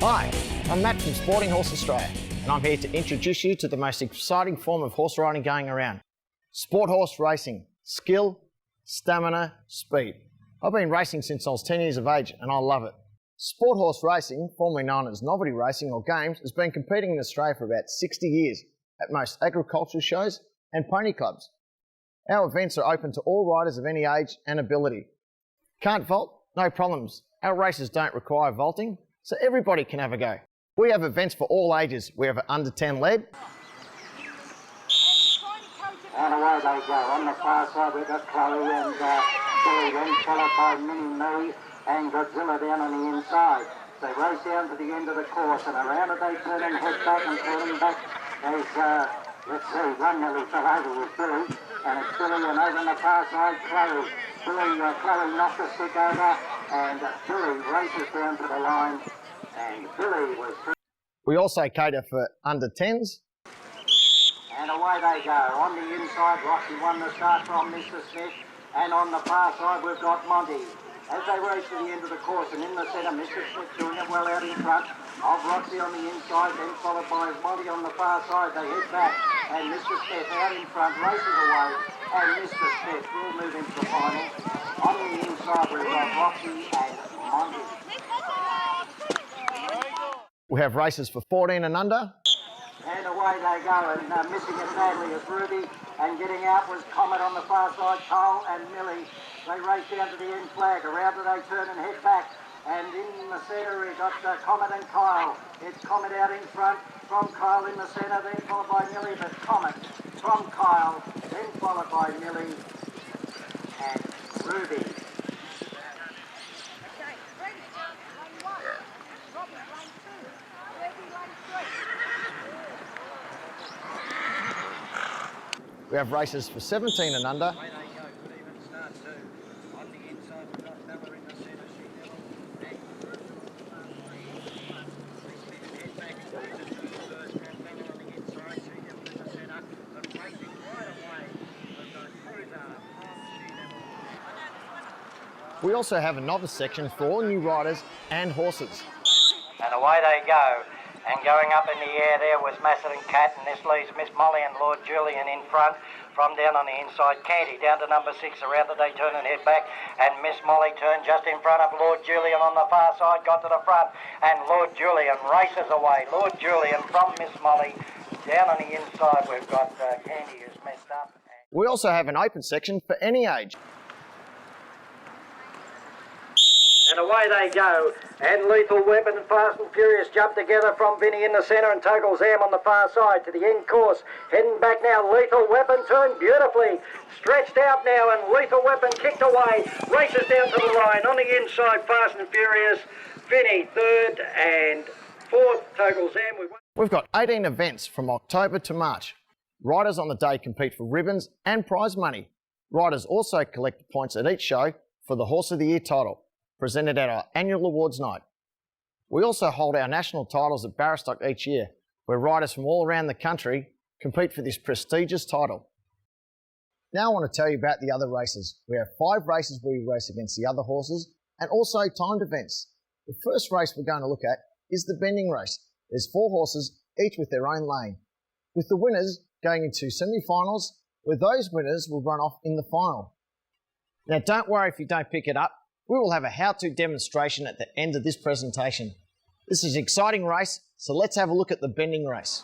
Hi, I'm Matt from Sporting Horse Australia, and I'm here to introduce you to the most exciting form of horse riding going around. Sport horse racing. Skill, stamina, speed. I've been racing since I was 10 years of age and I love it. Sport horse racing, formerly known as novelty racing or games, has been competing in Australia for about 60 years at most agricultural shows and pony clubs. Our events are open to all riders of any age and ability. Can't vault? No problems. Our races don't require vaulting, so everybody can have a go. We have events for all ages. We have an under 10 lead. And away they go. On the far side we've got Chloe and Billy, then followed by Minnie Marie and Godzilla down on the inside. They race down to the end of the course and around it they turn and head back and turning back. There's, let's see, one nearly fell over with Billy, and it's Billy, and over on the far side Chloe. Chloe knocked the stick over, and Billy races down to the line, and Billy was... We also cater for under 10s. And away they go. On the inside, Roxy won the start from Mr. Smith. And on the far side, we've got Monty. As they race to the end of the course, and in the centre, Mr. Smith doing it well out in front of Roxy on the inside, then followed by Monty on the far side. They head back, and Mr. Smith out in front, races away, and Mr. Smith will move into the final. On the inside, we've got Roxy and Monty. We have races for 14 and under. And away they go, and missing it badly is Ruby, and getting out was Comet on the far side, Cole and Millie. They race down to the end flag, around it they turn and head back, and in the centre we've got Comet and Kyle. It's Comet out in front, from Kyle in the centre, then followed by Millie, but Comet from Kyle, then followed by Millie and Ruby. We have races for 17 and under. We also have a novice section for all new riders and horses. And away they go. And going up in the air there was Macedon Cat, and this leaves Miss Molly and Lord Julian in front. From down on the inside, Candy down to number 6, around it they turn and head back, and Miss Molly turned just in front of Lord Julian on the far side, got to the front, and Lord Julian races away. Lord Julian from Miss Molly. Down on the inside we've got Candy who's messed up. We also have an open section for any age. And away they go, and Lethal Weapon and Fast and Furious jump together from Vinny in the centre and Total Zam on the far side to the end course. Heading back now, Lethal Weapon turned beautifully, stretched out now, and Lethal Weapon kicked away, races down to the line. On the inside, Fast and Furious, Vinny third and fourth, Total Zam. We've got 18 events from October to March. Riders on the day compete for ribbons and prize money. Riders also collect points at each show for the Horse of the Year title, presented at our annual awards night. We also hold our national titles at Barrostock each year, where riders from all around the country compete for this prestigious title. Now I want to tell you about the other races. We have 5 races where we race against the other horses, and also timed events. The first race we're going to look at is the bending race. There's 4 horses, each with their own lane, with the winners going into semi-finals, where those winners will run off in the final. Now don't worry if you don't pick it up. We will have a how-to demonstration at the end of this presentation. This is an exciting race, so let's have a look at the bending race.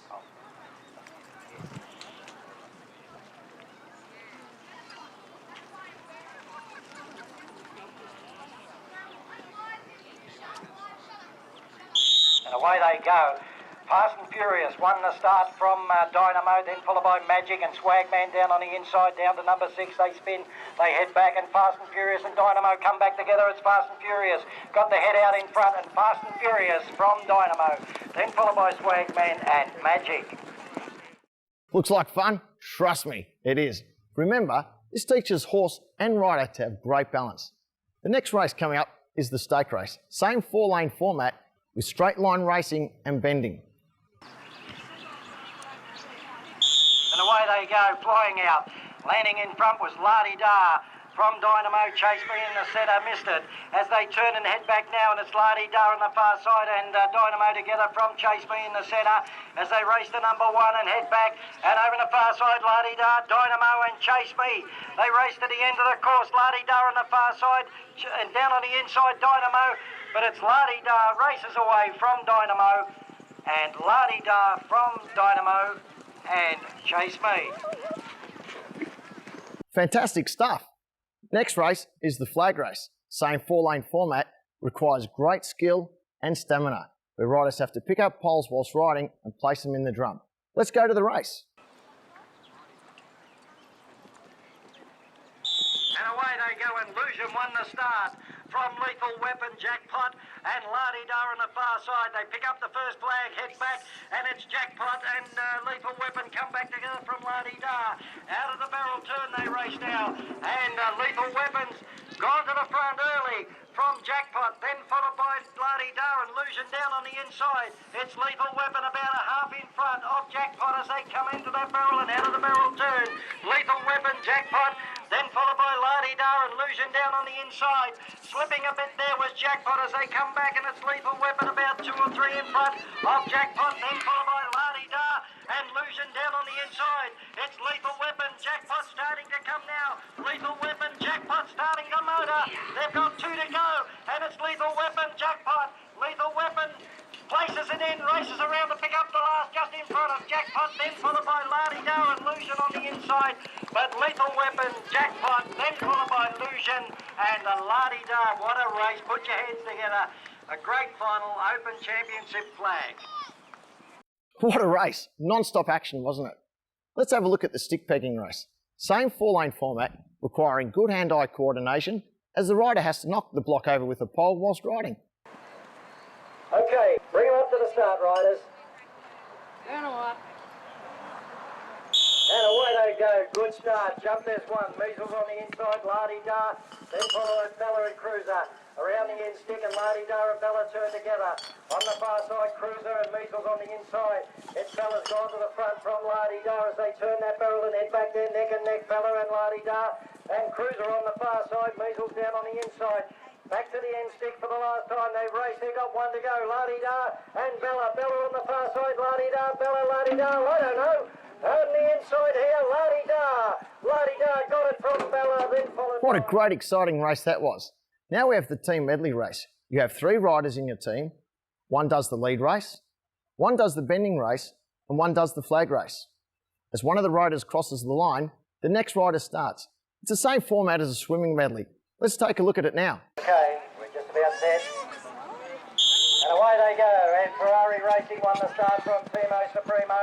And away they go. Fast and Furious won the start from Dynamo, then followed by Magic and Swagman down on the inside, down to number 6. They spin, they head back, and Fast and Furious and Dynamo come back together. It's Fast and Furious, got the head out in front, and Fast and Furious from Dynamo, then followed by Swagman and Magic. Looks like fun? Trust me, it is. Remember, this teaches horse and rider to have great balance. The next race coming up is the stake race. Same 4-lane format with straight line racing and bending. And away they go, flying out. Landing in front was Lardy Dar. from Dynamo. Chase Me in the centre, missed it. As they turn and head back now, and it's Lardy Dar on the far side and Dynamo together from Chase Me in the centre as they race to number 1 and head back. And over the far side, Lardy Dar, Dynamo and Chase Me. They race to the end of the course. Lardy Dar on the far side and down on the inside, Dynamo. But it's Lardy Dar races away from Dynamo, and Lardy Dar from Dynamo and Chase Me. Fantastic stuff. Next race is the flag race. Same 4-lane format, requires great skill and stamina, where riders have to pick up poles whilst riding and place them in the drum. Let's go to the race. And away they go, and Illusion won the start from Lethal Weapon, Jackpot and Lardy Dar on the far side. They pick up the first flag, head back, and it's Jackpot and Lethal Weapon come back together from Lardy Dar. Out of the barrel turn they race now, and Lethal Weapon's gone to the front early from Jackpot, then followed by Lardy Dar and Illusion down on the inside. It's Lethal Weapon about a half in front of Jackpot as they come into that barrel and out of the barrel turn. Lethal Weapon, Jackpot, then followed by Lardy Dar and Illusion down on the inside. Slipping a bit there was Jackpot as they come back, and it's Lethal Weapon about 2 or 3 in front of Jackpot, then followed by Lardy Dar and Illusion down on the inside. It's Lethal Weapon, Jackpot starting to come now. Lethal Weapon, Jackpot starting to motor. They've got 2 to go, and it's Lethal Weapon, Jackpot. Lethal Weapon places it in, races around to pick up the last just in front of Jackpot, then followed by Lardy Dar and Illusion on the inside. But Lethal Weapon, Jackpot, then followed by Illusion and Lardy Dar. What a race. Put your heads together. A great final Open Championship flag. What a race. Non-stop action, wasn't it? Let's have a look at the stick pegging race. Same 4-lane format, requiring good hand-eye coordination, as the rider has to knock the block over with a pole whilst riding. Okay, bring them up to the start, riders. And what? And away they go. Good start. Jump, there's one. Measles on the inside. Lardy Dar. Then follow it Bella and Cruiser. Around the end stick, and Lardy Dar and Bella turn together. On the far side, Cruiser and Measles on the inside. It's Bella's gone to the front from Lardy Dar as they turn that barrel and head back there, neck and neck. Bella and Lardy Dar. And Cruiser on the far side. Measles down on the inside. Back to the end stick for the last time. They've raced. They've got 1 to go. Lardy Dar and Bella. Bella on the far side. Lardy Dar. Bella. Lardy Dar. I don't know. On the inside here, Lardy Dar. Lardy Dar got it from Bella. Then followed. What a great, exciting race that was. Now we have the team medley race. You have 3 riders in your team. 1 does the lead race, 1 does the bending race, and 1 does the flag race. As one of the riders crosses the line, the next rider starts. It's the same format as a swimming medley. Let's take a look at it now. Okay, we're just about set. And away they go. And Ferrari Racing won the start from Timo Supremo.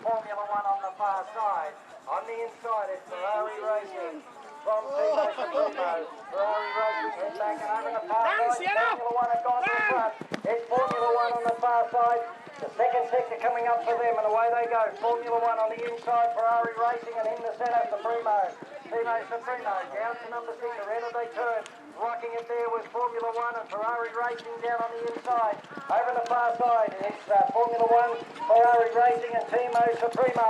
Formula 1 on the far side. On the inside, it's Ferrari Racing from Timo Supremo. Ferrari Racing head back and over the far side. Formula 1 has gone to the front. It's Formula 1 on the far side. The second sector coming up for them, and away they go. Formula 1 on the inside, Ferrari Racing, and in the centre, Supremo. Timo Supremo down to number 6, around as they turn. Rocking it there was Formula 1 and Ferrari Racing down on the inside. Over the far side, it's Formula 1, Ferrari Racing and Timo Supremo.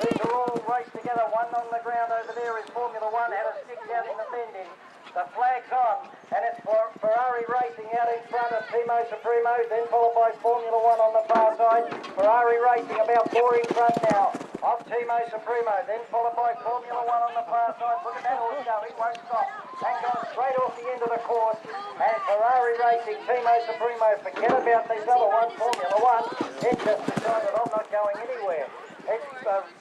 These are all raced together. 1 on the ground over there is Formula 1, had a stick down in the bending. The flag's on, and it's Ferrari Racing out in front of Timo Supremo, then followed by Formula 1 on the far side. Ferrari Racing about 4 in front now of Timo Supremo, then followed by Formula 1 on the far side. Look at that horse go, he won't stop. And goes straight off the end of the course. And Ferrari Racing, Timo Supremo, forget about this other one, Formula 1. It just decided I'm not going anywhere. It's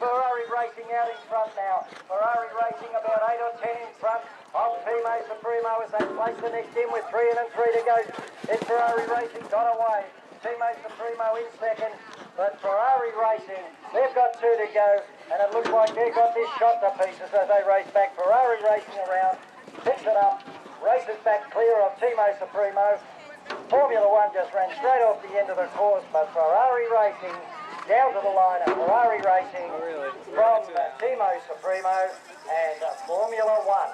Ferrari Racing out in front now. Ferrari Racing about 8 or 10 in front of Timo Supremo as they place the next in with 3 and 3 to go. It's Ferrari Racing got away. Timo Supremo in second, but Ferrari Racing, they've got 2 to go, and it looks like they've got this shot to pieces as they race back. Ferrari Racing around, picks it up, races back clear of Timo Supremo. Formula 1 just ran straight off the end of the course, but Ferrari Racing down to the line, and Ferrari Racing from Timo Supremo and Formula 1.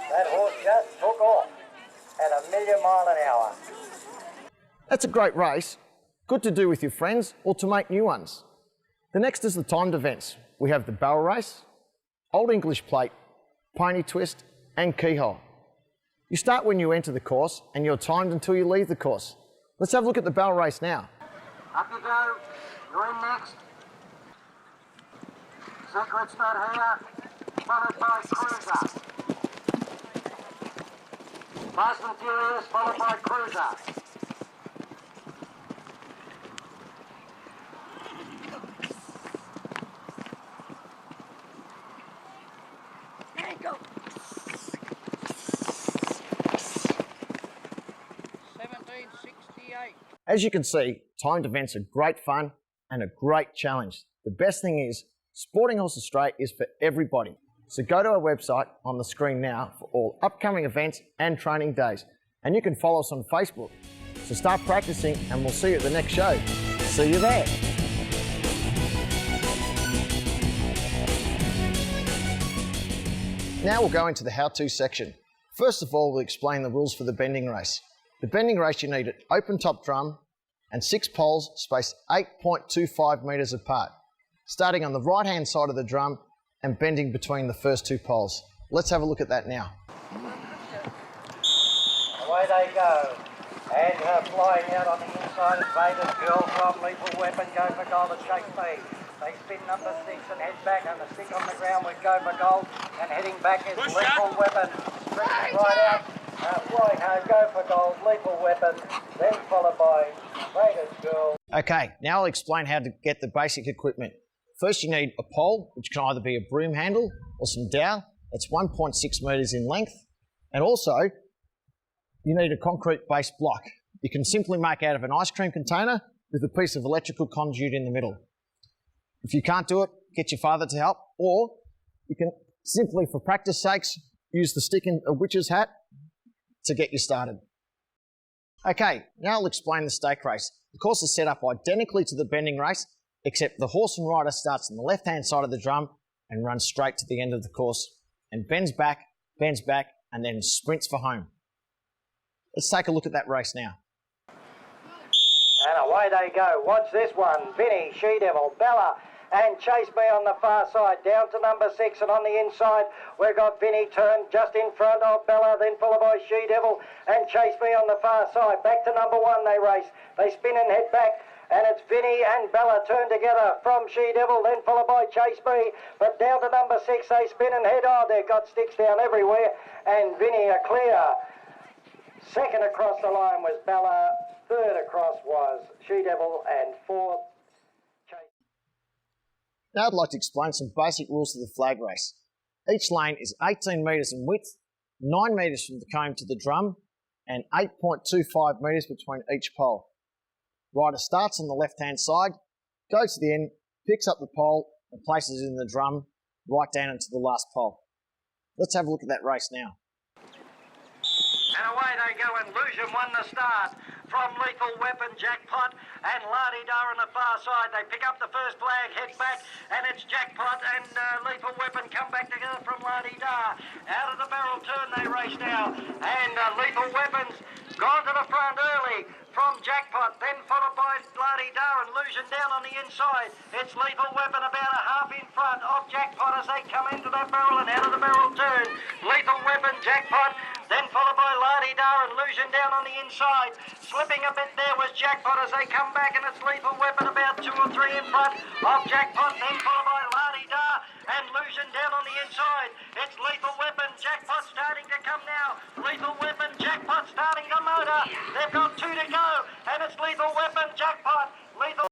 That horse just took off at 1,000,000 miles an hour. That's a great race, good to do with your friends or to make new ones. The next is the timed events. We have the barrel race, Old English Plate, pony twist and keyhole. You start when you enter the course and you're timed until you leave the course. Let's have a look at the barrel race now. Up you go. You're in next. Secret's not here. Followed by Cruiser. Fast and Furious, followed by Cruiser. Go. 1768. As you can see, timed events are great fun and a great challenge. The best thing is, Sporting Horse Australia is for everybody. So go to our website on the screen now for all upcoming events and training days. And you can follow us on Facebook. So start practicing and we'll see you at the next show. See you there. Now we'll go into the how-to section. First of all, we'll explain the rules for the bending race. The bending race, you need an open top drum and 6 poles spaced 8.25 metres apart, starting on the right-hand side of the drum and bending between the first 2 poles. Let's have a look at that now. Away they go. And flying out on the inside is Vader's Girl from Lethal Weapon. Go for gold at Shake Speed. They spin number 6 and head back, and the stick on the ground with Go for Gold. And heading back is Lethal Weapon. Stretching right out. Flying home, Go for Gold, Lethal Weapon. Then followed by Vader's Girl. Okay, now I'll explain how to get the basic equipment. First, you need a pole, which can either be a broom handle or some dowel. It's 1.6 metres in length. And also, you need a concrete-based block. You can simply make out of an ice cream container with a piece of electrical conduit in the middle. If you can't do it, get your father to help, or you can simply, for practice sakes, use the stick in a witch's hat to get you started. Okay, now I'll explain the stake race. The course is set up identically to the bending race, except the horse and rider starts on the left-hand side of the drum and runs straight to the end of the course and bends back, and then sprints for home. Let's take a look at that race now. And away they go. Watch this one. Vinny, She-Devil, Bella, and Chase Me on the far side. Down to number 6, and on the inside, we've got Vinny turned just in front of Bella, then followed by She-Devil, and Chase Me on the far side. Back to number 1 they race. They spin and head back. And it's Vinny and Bella turned together from She-Devil, then followed by Chase Me. But down to number 6, they spin and head. Oh, they've got sticks down everywhere. And Vinny are clear. Second across the line was Bella. Third across was She-Devil. And fourth, Chase. Now I'd like to explain some basic rules of the flag race. Each lane is 18 metres in width, 9 metres from the comb to the drum, and 8.25 metres between each pole. Rider starts on the left-hand side, goes to the end, picks up the pole and places it in the drum right down into the last pole. Let's have a look at that race now. And away they go, and Illusion won the start from Lethal Weapon, Jackpot, and La-Di-Da on the far side. They pick up the first flag, head back, and it's Jackpot and Lethal Weapon come back together from La-Di-Da. Out of the barrel turn they race now, and Lethal Weapon's gone to the front early from Jackpot, then followed by La-Di-Da and Illusion down on the inside. It's Lethal Weapon about a half in front of Jackpot as they come into that barrel and out of the barrel turn. Lethal Weapon, Jackpot, then followed by La-Di-Da and Illusion down on the inside. Slipping a bit there was Jackpot as they come back, and it's Lethal Weapon about 2 or 3 in front of Jackpot, then followed by La-Di-Da and Illusion down on the inside. It's Lethal